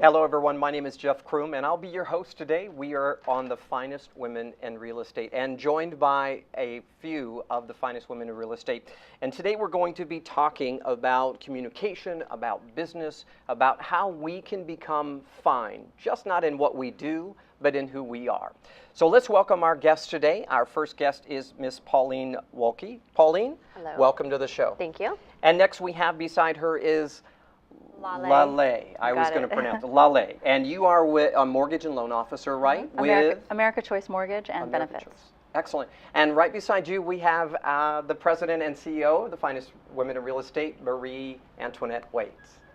Hello, everyone. My name is Jeff Crume, and I'll be your host today. We are on the finest women in real estate and joined by a few of the finest women in real estate. And today we're going to be talking about communication, about business, about how we can become fine, just not in what we do, but in who we are. So let's welcome our guest today. Our first guest is Miss Pauline Woelky. Pauline, hello. Welcome to the show. Thank you. And next we have beside her is Laleh. I was going to pronounce it. Laleh. And you are a mortgage and loan officer, right? With America Choice Mortgage and Benefits. Choice. Excellent. And right beside you, we have the president and CEO of the finest women in real estate, Antonette Waite.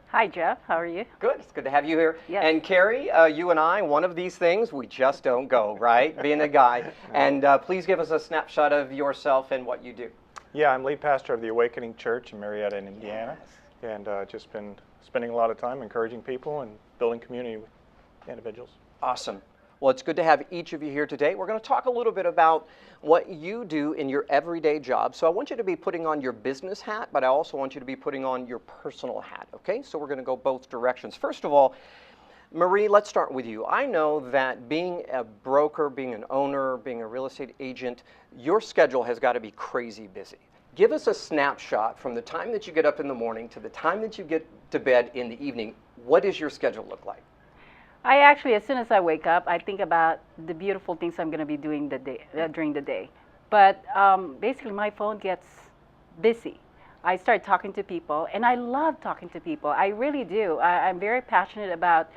Hi, Jeff. How are you? Good. It's good to have you here. Yes. And Kerry, you and I, one of these things, we just don't go, right? Being a guy. And please give us a snapshot of yourself and what you do. Yeah, I'm lead pastor of the Awakening Church in Marietta, Indiana. Yes. And just been spending a lot of time encouraging people and building community with individuals. Awesome. Well, it's good to have each of you here today. We're going to talk a little bit about what you do in your everyday job. So I want you to be putting on your business hat, but I also want you to be putting on your personal hat, okay? So we're going to go both directions. First of all, Marie, let's start with you. I know that being a broker, being an owner, being a real estate agent, your schedule has got to be crazy busy. Give us a snapshot from the time that you get up in the morning to the time that you get to bed in the evening. What does your schedule look like? I actually, as soon as I wake up, I think about the beautiful things I'm going to be doing during the day. But basically, my phone gets busy. I start talking to people, and I love talking to people. I really do. I'm very passionate about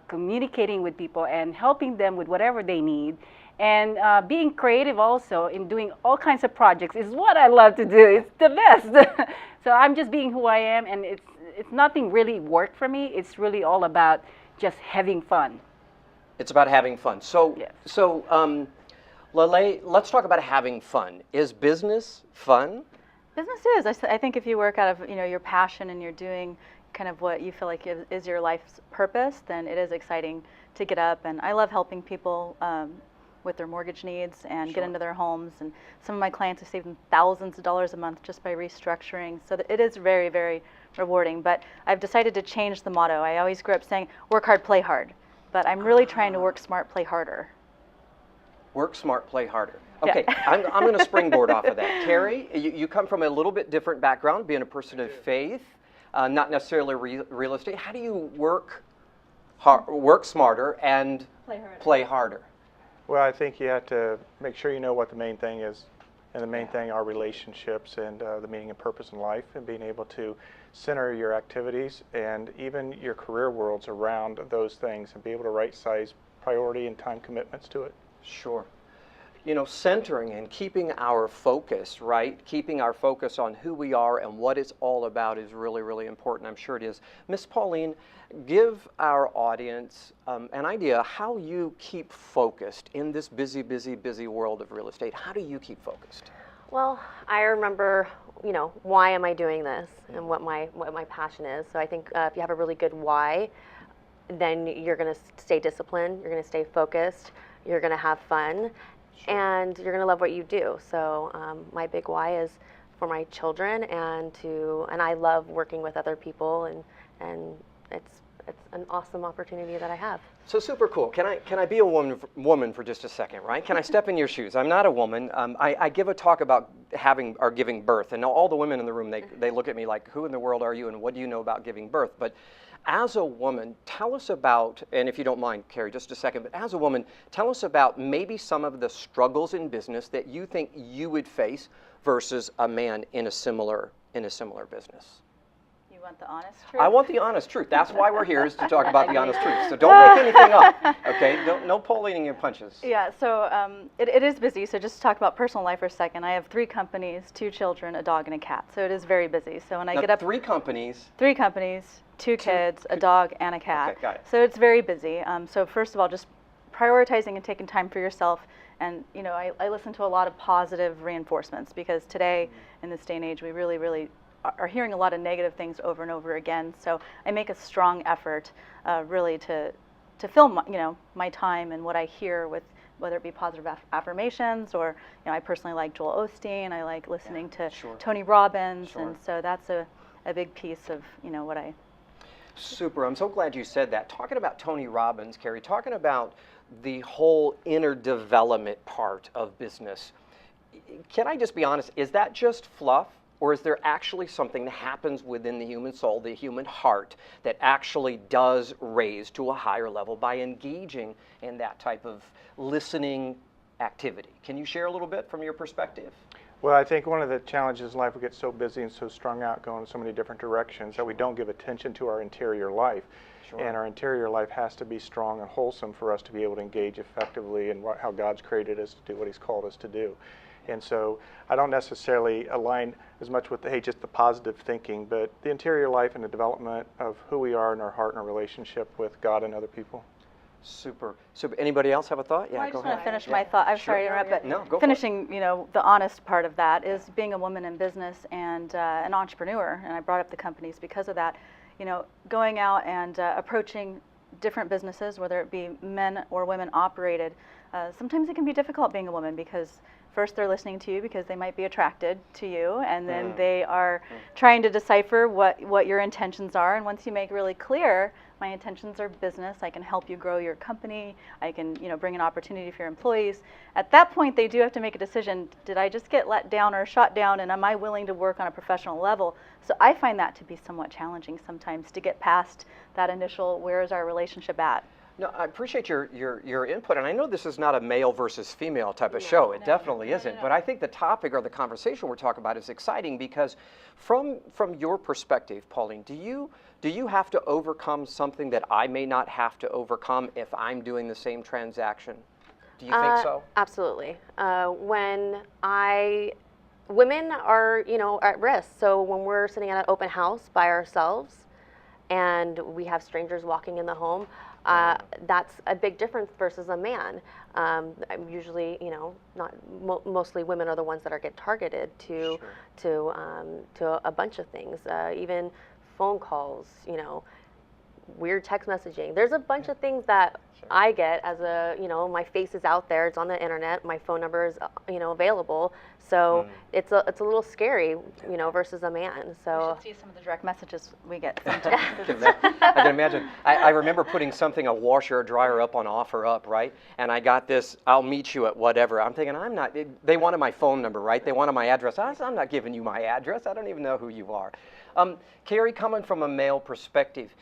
communicating with people and helping them with whatever they need. And being creative also in doing all kinds of projects is what I love to do. It's the best. So I'm just being who I am, and it's nothing really work for me. It's really all about just having fun. It's about having fun. So, yes. Laleh, let's talk about having fun. Is business fun? Business is. I think if you work out of your passion and you're doing kind of what you feel like is your life's purpose, then it is exciting to get up. And I love helping people with their mortgage needs and get into their homes. And some of my clients have saved them thousands of dollars a month just by restructuring. So it is very, very rewarding. But I've decided to change the motto. I always grew up saying, work hard, play hard. But I'm really trying to work smart, play harder. Work smart, play harder. Okay, yeah. I'm going to springboard off of that. Kerry, you come from a little bit different background, being a person of faith, not necessarily real estate. How do you work smarter and play harder? Well, I think you have to make sure you know what the main thing is. And the main thing are relationships and the meaning and purpose in life, and being able to center your activities and even your career worlds around those things and be able to right-size priority and time commitments to it. Sure. Centering and keeping our focus, right? Keeping our focus on who we are and what it's all about is really, really important. I'm sure it is. Miss Pauline, give our audience an idea how you keep focused in this busy, busy, busy world of real estate. How do you keep focused? Well, I remember, why am I doing this and what my passion is. So I think if you have a really good why, then you're going to stay disciplined, you're going to stay focused, you're going to have fun. Sure. And you're going to love what you do. So my big why is for my children, and I love working with other people, and it's an awesome opportunity that I have. So super cool. Can I be a woman for just a second, right? Can I step in your shoes? I'm not a woman. I give a talk about giving birth, and all the women in the room, they look at me like, who in the world are you, and what do you know about giving birth? But as a woman, tell us about, and if you don't mind, Kerry, just a second, but as a woman, tell us about maybe some of the struggles in business that you think you would face versus a man in a similar business. You want the honest truth? I want the honest truth. That's why we're here, is to talk about the honest truth. So don't make anything up, okay? No pulling your punches. Yeah, so it is busy. So just to talk about personal life for a second, I have 3 companies, 2 children, a dog, and a cat. So it is very busy. So when I get up... 3 companies? 3 companies, 2 kids, a dog, and a cat. Okay, got it. So it's very busy. So first of all, just prioritizing and taking time for yourself. And, I listen to a lot of positive reinforcements, because today, in this day and age, we really, really are hearing a lot of negative things over and over again. So I make a strong effort really to fill my time and what I hear with, whether it be positive affirmations, or I personally like Joel Osteen. I like listening to Tony Robbins, and so that's a big piece of what I Super. I'm so glad you said that. Talking about Tony Robbins, Kerry, talking about the whole inner development part of business. Can I just be honest? Is that just fluff? Or is there actually something that happens within the human soul, the human heart, that actually does raise to a higher level by engaging in that type of listening activity? Can you share a little bit from your perspective? Well, I think one of the challenges in life, we get so busy and so strung out going in so many different directions that we don't give attention to our interior life. Sure. And our interior life has to be strong and wholesome for us to be able to engage effectively in how God's created us to do what He's called us to do. And so I don't necessarily align as much with just the positive thinking, but the interior life and the development of who we are in our heart and our relationship with God and other people. Super. Super. Anybody else have a thought? Yeah, Well, I go just ahead. want to finish my thought. I'm sorry to interrupt, but No, go for it. finishing, the honest part of that is being a woman in business and an entrepreneur. And I brought up the companies because of that. Going out and approaching different businesses, whether it be men or women operated, sometimes it can be difficult being a woman because first they're listening to you because they might be attracted to you, and then they are trying to decipher what your intentions are. And once you make really clear, my intentions are business, I can help you grow your company, I can bring an opportunity for your employees. At that point, they do have to make a decision. Did I just get let down or shot down, and am I willing to work on a professional level? So I find that to be somewhat challenging sometimes to get past that initial, where is our relationship at? No, I appreciate your input, and I know this is not a male versus female type of show. It definitely isn't. But I think the topic or the conversation we're talking about is exciting because, from your perspective, Pauline, do you have to overcome something that I may not have to overcome if I'm doing the same transaction? Do you think so? Absolutely. Women are at risk. So when we're sitting at an open house by ourselves, and we have strangers walking in the home. That's a big difference versus a man. Usually, mostly women are the ones that get targeted to a bunch of things, even phone calls, weird text messaging. There's a bunch of things that I get as my face is out there, it's on the internet, my phone number is, available. So it's a little scary, versus a man. So You should see some of the direct messages we get sometimes. I can imagine. I remember putting a washer or dryer up on OfferUp, right? And I got this, I'll meet you at whatever. I'm thinking, they wanted my phone number, right? They wanted my address. I'm not giving you my address. I don't even know who you are. Kerry, coming from a male perspective,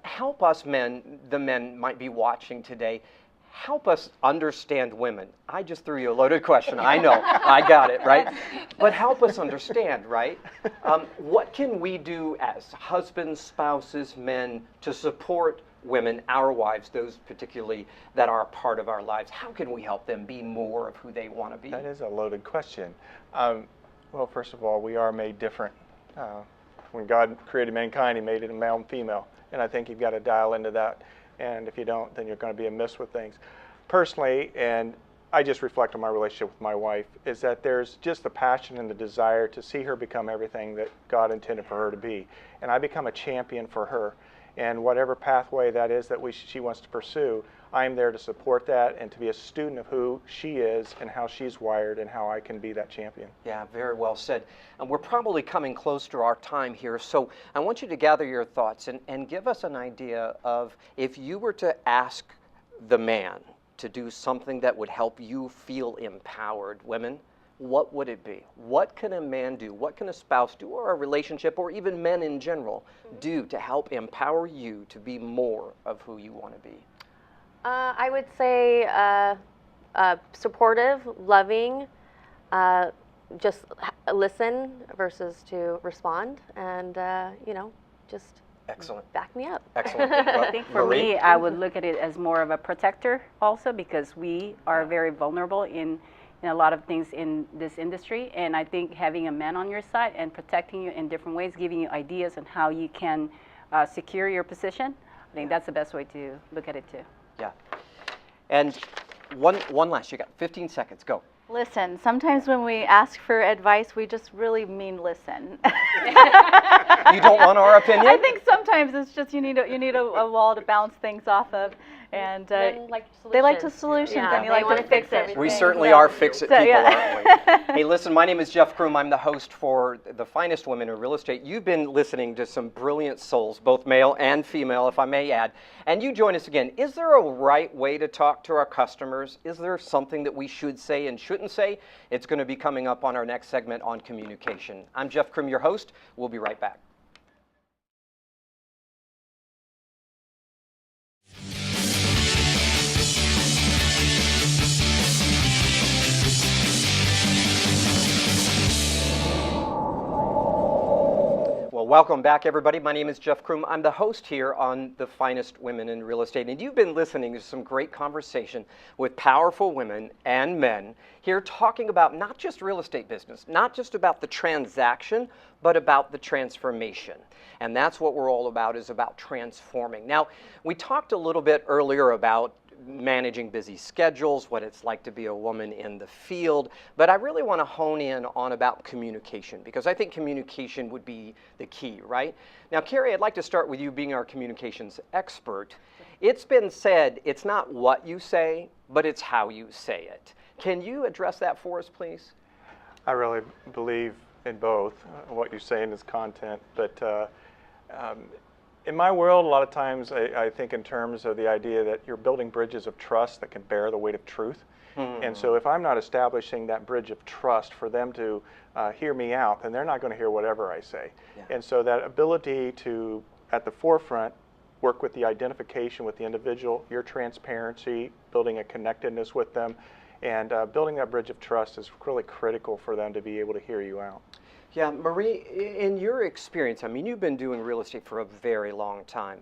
help us the men might be watching today, help us understand women. I just threw you a loaded question. I know, I got it, right? But help us understand, right? What can we do as husbands, spouses, men to support women, our wives, those particularly that are a part of our lives? How can we help them be more of who they want to be? That is a loaded question. Well, first of all, we are made different. When God created mankind, He made it a male and female. And I think you've got to dial into that. And if you don't, then you're going to be amiss with things. Personally, and I just reflect on my relationship with my wife, is that there's just the passion and the desire to see her become everything that God intended for her to be. And I become a champion for her. And whatever pathway that is that she wants to pursue, I'm there to support that and to be a student of who she is and how she's wired and how I can be that champion. Yeah, very well said. And we're probably coming close to our time here, so I want you to gather your thoughts and give us an idea of, if you were to ask the man to do something that would help you feel empowered, women, what would it be? What can a man do? What can a spouse do, or a relationship, or even men in general, do to help empower you to be more of who you want to be? I would say supportive, loving, just listen versus to respond, and just Excellent. back me up. Excellent. I think for Marie? me, I would look at it as more of a protector also, because we are very vulnerable in a lot of things in this industry. And I think having a man on your side and protecting you in different ways, giving you ideas on how you can secure your position, I think that's the best way to look at it too. Yeah. And one last, you got 15 seconds, go. Listen, sometimes when we ask for advice, we just really mean listen. You don't want our opinion? I think sometimes it's just you need a wall to bounce things off of, And Men like they like to solutions. solutions, Yeah, and you they like wanna to fix fix everything. everything. We certainly So- are fix-it so, people, yeah. aren't we? Hey, listen, my name is Jeff Crume. I'm the host for The Finest Women in Real Estate. You've been listening to some brilliant souls, both male and female, if I may add. And you join us again. Is there a right way to talk to our customers? Is there something that we should say and shouldn't say? It's going to be coming up on our next segment on communication. I'm Jeff Crume, your host. We'll be right back. Well, welcome back, everybody. My name is Jeff Crume. I'm the host here on The Finest Women in Real Estate, and you've been listening to some great conversation with powerful women and men here talking about not just real estate business, not just about the transaction, but about the transformation. And that's what we're all about, is about transforming. Now, we talked a little bit earlier about managing busy schedules, what it's like to be a woman in the field, but I really want to hone in on about communication, because I think communication would be the key, right? Now, Kerry, I'd like to start with you being our communications expert. It's been said, it's not what you say, but it's how you say it. Can you address that for us, please? I really believe in both, what you're saying is content, but in my world, a lot of times I think in terms of the idea that you're building bridges of trust that can bear the weight of truth. And so if I'm not establishing that bridge of trust for them to hear me out, then they're not going to hear whatever I say. Yeah. And so that ability to, at the forefront, work with the identification with the individual, your transparency, building a connectedness with them, and building that bridge of trust is really critical for them to be able to hear you out. Yeah, Marie, in your experience, I mean, you've been doing real estate for a very long time.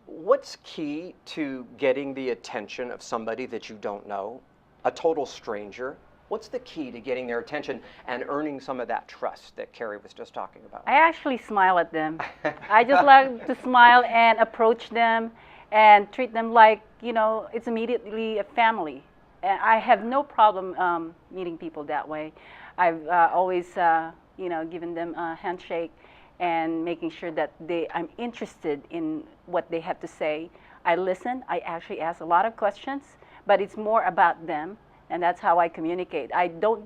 What's key to getting the attention of somebody that you don't know, a total stranger? What's the key to getting their attention and earning some of that trust that Kerry was just talking about? I actually smile at them. I just like to smile and approach them and treat them like, you know, it's immediately a family. And I have no problem meeting people that way. I've always, you know, given them a handshake and making sure that I'm interested in what they have to say. I listen. I actually ask a lot of questions, but it's more about them, and that's how I communicate. I don't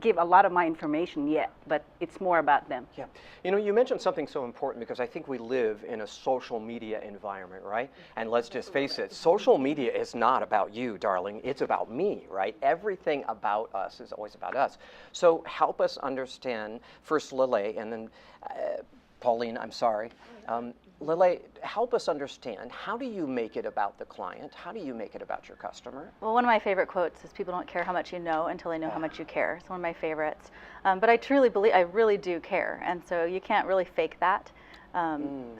give a lot of my information yet, but it's more about them. Yeah. You know, you mentioned something so important, because I think we live in a social media environment, right? And let's just face it, social media is not about you, darling. It's about me, right? Everything about us is always about us. So help us understand, first Laleh, and then Pauline, I'm sorry. Laleh, help us understand, how do you make it about the client? How do you make it about your customer? Well, one of my favorite quotes is, people don't care how much you know until they know how much you care. It's one of my favorites. But I truly believe, I really do care. And so you can't really fake that.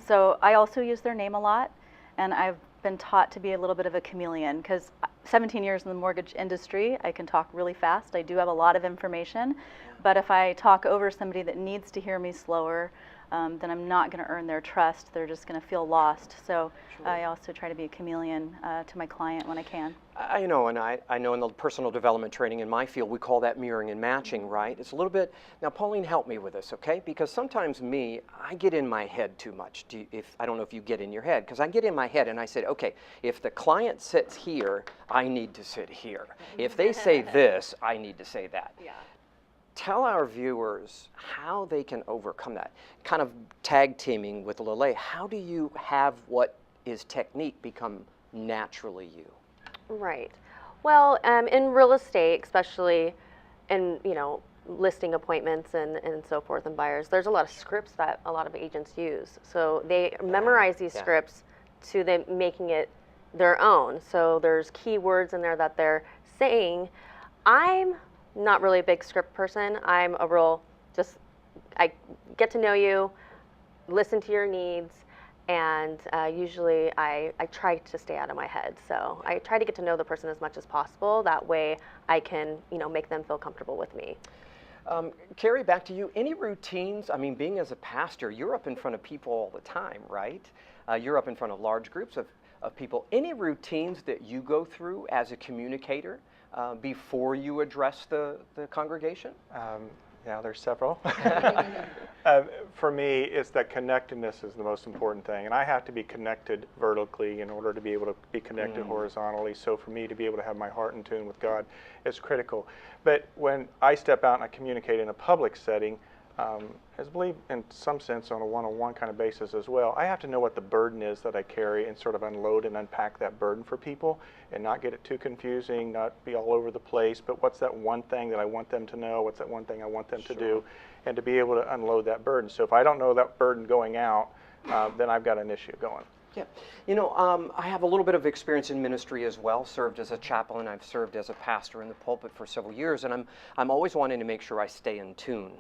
So I also use their name a lot. And I've been taught to be a little bit of a chameleon, because 17 years in the mortgage industry, I can talk really fast. I do have a lot of information. But if I talk over somebody that needs to hear me slower, then I'm not going to earn their trust. They're just going to feel lost. So I also try to be a chameleon to my client when I can. I know, and I know in the personal development training in my field, we call that mirroring and matching, right? It's a little bit, now Pauline, help me with this, okay? Because sometimes I get in my head too much. I don't know if you get in your head, because I get in my head and I said, okay, if the client sits here, I need to sit here. If they say this, I need to say that. Yeah. Tell our viewers how they can overcome that. Kind of tag teaming with Laleh, how do you have what is technique become naturally you? Right. Well, in real estate, especially in, you know, listing appointments and so forth, and buyers, there's a lot of scripts that a lot of agents use. So they memorize these scripts to them making it their own. So there's keywords in there that they're saying. I'm not really a big script person. I'm a real, I get to know you, listen to your needs, and usually I try to stay out of my head. So I try to get to know the person as much as possible. That way I can, you know, make them feel comfortable with me. Kerry, back to you. Any routines? I mean, being as a pastor, you're up in front of people all the time, right? You're up in front of large groups of people. Any routines that you go through as a communicator before you address the congregation? Yeah, there's several. For me, it's that connectedness is the most important thing, and I have to be connected vertically in order to be able to be connected horizontally. So for me to be able to have my heart in tune with God is critical. But when I step out and I communicate in a public setting, as I believe in some sense on a one-on-one kind of basis as well, I have to know what the burden is that I carry and sort of unload and unpack that burden for people and not get it too confusing, not be all over the place, but what's that one thing that I want them to know, what's that one thing I want them to do, and to be able to unload that burden. So if I don't know that burden going out, then I've got an issue going. Yeah, you know, I have a little bit of experience in ministry as well. Served as a chaplain, I've served as a pastor in the pulpit for several years, and I'm always wanting to make sure I stay in tune.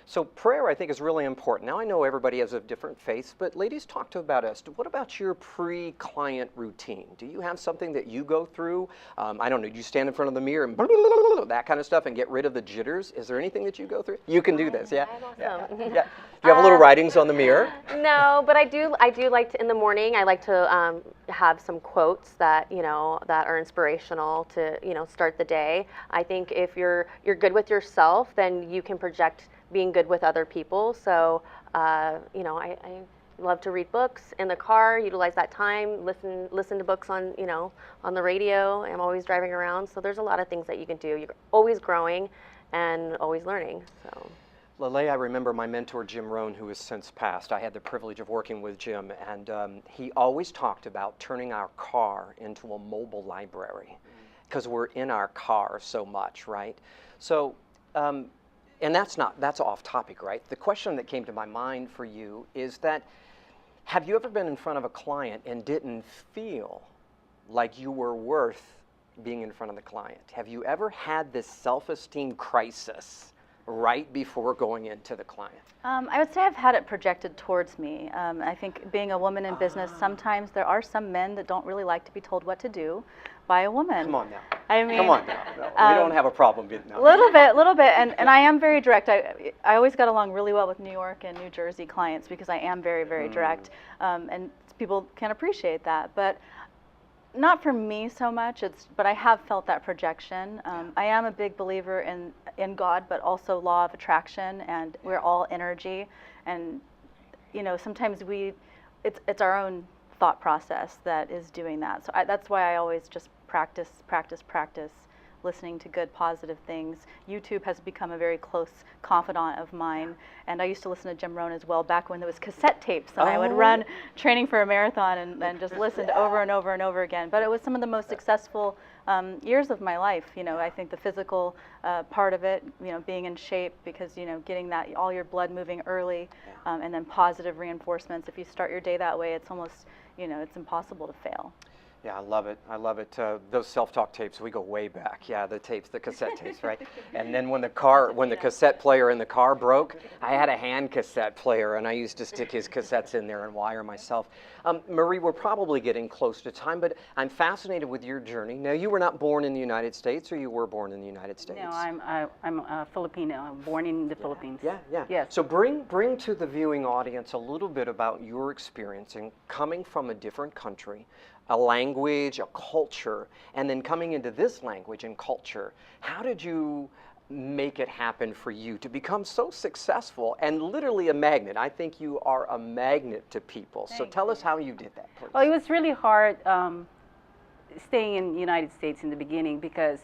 So prayer, I think, is really important. Now, I know everybody has a different faith, but ladies, talk to about us. What about your pre-client routine? Do you have something that you go through? I don't know, do you stand in front of the mirror and that kind of stuff and get rid of the jitters? Is there anything that you go through? You can do this, yeah? I'm awesome. Yeah. Do you have little writings on the mirror? No, but I do like to, in the morning, I like to have some quotes that, you know, that are inspirational to, you know, start the day. I think if you're good with yourself, then you can project being good with other people. So, you know, I love to read books in the car, utilize that time, listen to books on, you know, on the radio. I'm always driving around. So there's a lot of things that you can do. You're always growing and always learning. So. Laleh, I remember my mentor, Jim Rohn, who has since passed. I had the privilege of working with Jim, and he always talked about turning our car into a mobile library because we're in our car so much, right? So, and that's off topic, right? The question that came to my mind for you is that, have you ever been in front of a client and didn't feel like you were worth being in front of the client? Have you ever had this self-esteem crisis right before going into the client? I would say I've had it projected towards me. I think being a woman in business, sometimes there are some men that don't really like to be told what to do by a woman. Come on now. I mean, come on now. No, we don't have a problem getting out. Little bit, and I am very direct. I always got along really well with New York and New Jersey clients because I am very, very direct, and people can appreciate that. But not for me so much. But I have felt that projection. I am a big believer in God, but also law of attraction, and we're all energy. And you know, sometimes it's our own thought process that is doing that. So that's why I always just practice, listening to good, positive things. YouTube has become a very close confidant of mine, and I used to listen to Jim Rohn as well back when there was cassette tapes, and I would run training for a marathon and just listen over and over and over again. But it was some of the most successful years of my life. You know, I think the physical part of it, you know, being in shape, because, you know, getting that, all your blood moving early, and then positive reinforcements. If you start your day that way, it's almost, you know, it's impossible to fail. Yeah, I love it. I love it. Those self-talk tapes, we go way back. Yeah, the tapes, the cassette tapes, right? And then when the cassette player in the car broke, I had a hand cassette player, and I used to stick his cassettes in there and wire myself. Marie, we're probably getting close to time, but I'm fascinated with your journey. Now, you were not born in the United States, or you were born in the United States? No, I'm a Filipino. I'm born in the Philippines. Yeah. Yes. So bring to the viewing audience a little bit about your experience in coming from a different country, a language, a culture, and then coming into this language and culture. How did you make it happen for you to become so successful and literally a magnet? I think you are a magnet to people. So tell us how you did that, please. Well, it was really hard staying in the United States in the beginning because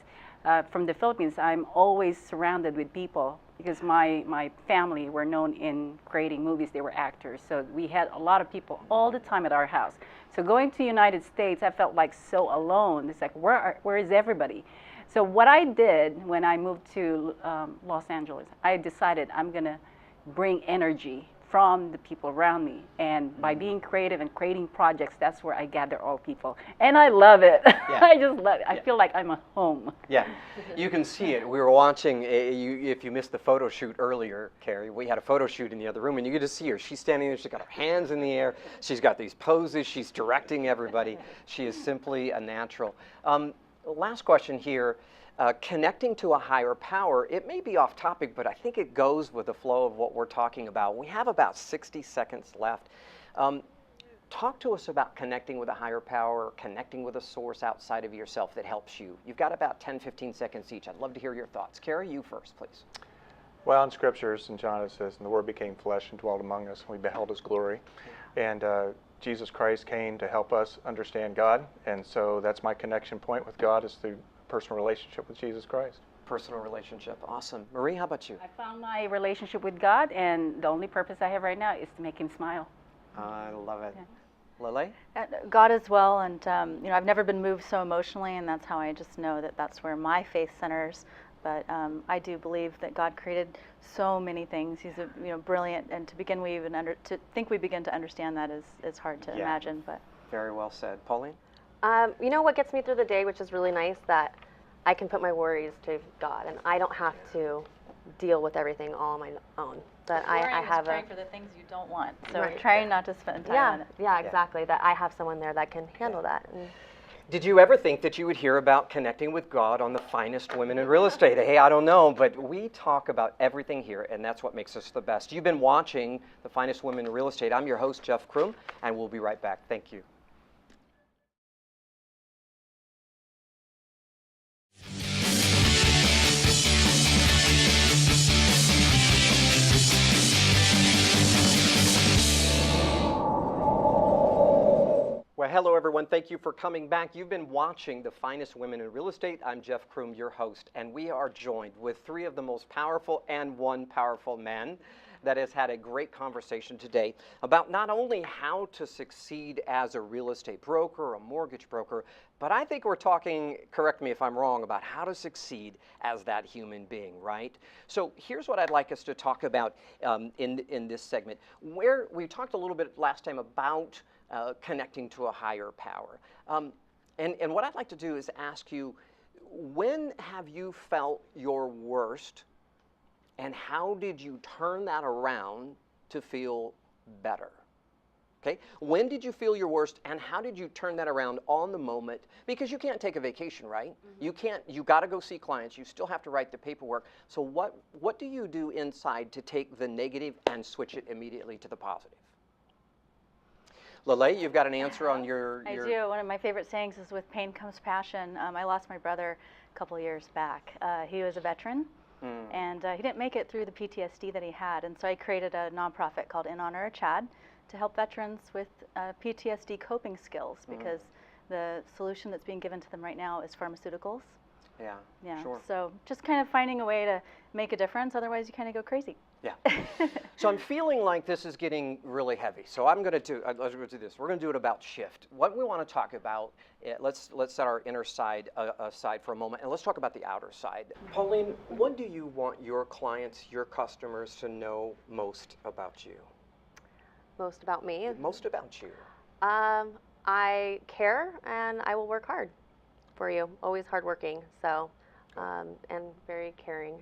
from the Philippines, I'm always surrounded with people because my family were known in creating movies. They were actors. So we had a lot of people all the time at our house. So going to the United States, I felt like so alone. It's like, where is everybody? So what I did when I moved to Los Angeles, I decided I'm going to bring energy from the people around me. And by being creative and creating projects, that's where I gather all people. And I love it. Yeah. I just love it. I feel like I'm at home. Yeah, you can see it. We were watching, if you missed the photo shoot earlier, Kerry, we had a photo shoot in the other room, and you get to see her. She's standing there, she's got her hands in the air, she's got these poses, she's directing everybody. She is simply a natural. Last question here. Connecting to a higher power, it may be off topic, but I think it goes with the flow of what we're talking about. We have about 60 seconds left. Talk to us about connecting with a higher power, connecting with a source outside of yourself that helps you. You've got about 10, 15 seconds each. I'd love to hear your thoughts. Kerry, you first, please. Well, in Scriptures, in John it says, and the Word became flesh and dwelt among us, and we beheld His glory. And Jesus Christ came to help us understand God, and so that's my connection point with God, is through personal relationship with Jesus Christ. Personal relationship. Awesome. Marie, how about you? I found my relationship with God, and the only purpose I have right now is to make Him smile. I love it. Yeah. Laleh? God as well, and I've never been moved so emotionally, and that's how I just know that that's where my faith centers. But I do believe that God created so many things. He's brilliant, and to think we begin to understand that is hard to imagine. But very well said. Pauline? You know what gets me through the day, which is really nice, that I can put my worries to God, and I don't have to deal with everything all on my own. That I have praying for the things you don't want. So Right. trying not to spend time on it. Yeah, exactly. That I have someone there that can handle that. And Did you ever think that you would hear about connecting with God on the finest women in real estate? Hey, I don't know, but we talk about everything here, and that's what makes us the best. You've been watching The Finest Women in Real Estate. I'm your host, Jeff Crume, and we'll be right back. Thank you. Well, hello, everyone. Thank you for coming back. You've been watching The Finest Women in Real Estate. I'm Jeff Crume, your host, and we are joined with three of the most powerful and one powerful man that has had a great conversation today about not only how to succeed as a real estate broker or a mortgage broker, but I think we're talking, correct me if I'm wrong, about how to succeed as that human being, right? So here's what I'd like us to talk about in this segment, where we talked a little bit last time about connecting to a higher power. And what I'd like to do is ask you, when have you felt your worst, and how did you turn that around to feel better? Okay, when did you feel your worst, and how did you turn that around on the moment? Because you can't take a vacation, right? Mm-hmm. You got to go see clients. You still have to write the paperwork. So what do you do inside to take the negative and switch it immediately to the positive? Laleh, you've got an answer on your... I do. One of my favorite sayings is, with pain comes passion. I lost my brother a couple of years back. He was a veteran, and he didn't make it through the PTSD that he had. And so I created a nonprofit called In Honor of Chad to help veterans with PTSD coping skills, because the solution that's being given to them right now is pharmaceuticals. Yeah, sure. So just kind of finding a way to make a difference, otherwise you kind of go crazy. Yeah. So I'm feeling like this is getting really heavy. So I'm going to do, let's go do this. We're going to do it about shift. What we want to talk about, let's set our inner side aside for a moment, and let's talk about the outer side. Pauline, what do you want your clients, your customers to know most about you? most about me. Most about you. I care, and I will work hard for you. Always hardworking, so, and very caring.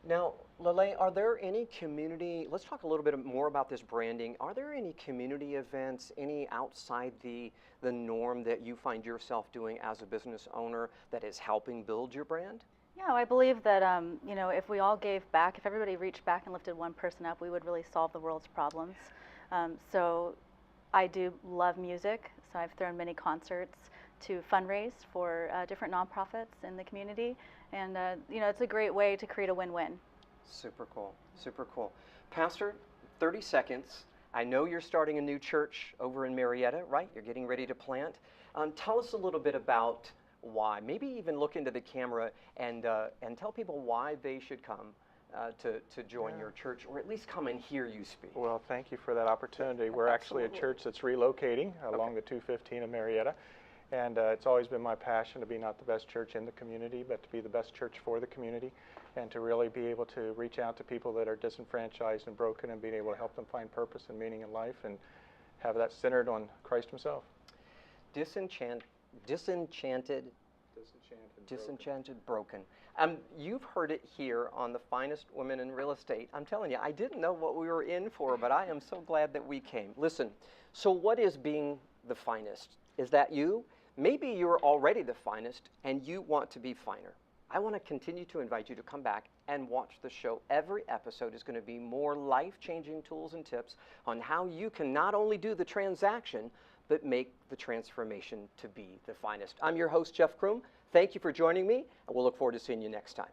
Now, Laleh, are there any community, let's talk a little bit more about this branding. Are there any community events, any outside the norm that you find yourself doing as a business owner that is helping build your brand? Yeah, I believe that, you know, if we all gave back, if everybody reached back and lifted one person up, we would really solve the world's problems. So I do love music, so I've thrown many concerts to fundraise for different nonprofits in the community. And, you know, it's a great way to create a win-win. Super cool, super cool. Pastor, 30 seconds. I know you're starting a new church over in Marietta, right? You're getting ready to plant. Tell us a little bit about why. Maybe even look into the camera and tell people why they should come to join your church, or at least come and hear you speak. Well, thank you for that opportunity. We're actually a church that's relocating along the 215 of Marietta. And it's always been my passion to be not the best church in the community, but to be the best church for the community, and to really be able to reach out to people that are disenfranchised and broken, and being able to help them find purpose and meaning in life, and have that centered on Christ himself. Disenchanted, broken. You've heard it here on The Finest Women in Real Estate. I'm telling you, I didn't know what we were in for, but I am so glad that we came. Listen, so what is being the finest? Is that you? Maybe you're already the finest and you want to be finer. I want to continue to invite you to come back and watch the show. Every episode is going to be more life-changing tools and tips on how you can not only do the transaction, but make the transformation to be the finest. I'm your host, Jeff Crume. Thank you for joining me, and we'll look forward to seeing you next time.